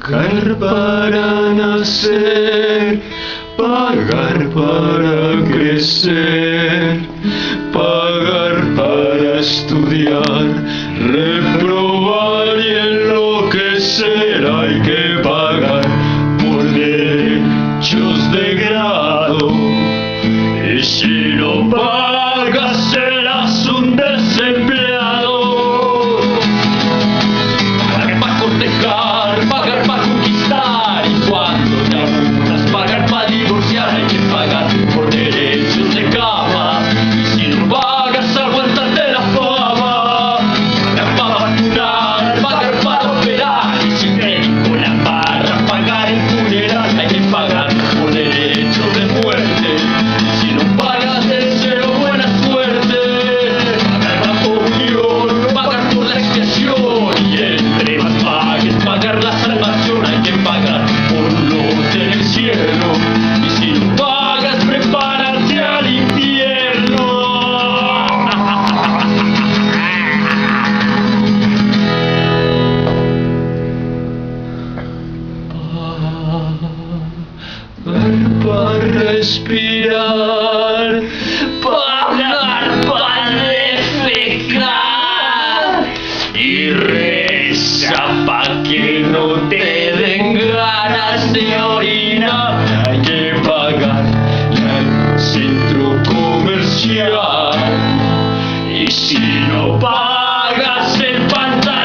Pagar para nacer, pagar para crecer, pagar para estudiar, reprobar y enloquecer. Hay que pagar por derechos de grado, y si no pagas serás un desempleado. Pagar para cortejar, pagar para conquistar, y cuando te aburras pagar para divorciar. Hay que pagar por derechos de cama, y si no pagas aguántate la fama. Pagar para vacunar, pagar para operar, y si médico la barra pagar el funeral. Hay que pagar por derechos de muerte, y si no pagas deseo buena suerte. Pagar la comunión, pagar por la expiación, y entre más pagues pagar la salvación. Hay que pagar por los del cielo, y si no pagas prepárate al infierno. Pagar para respirar, pagar para defecar, y reza pa' que no te den ganas de orinar. Hay que pagar al centro comercial, y si no pagas el pantalón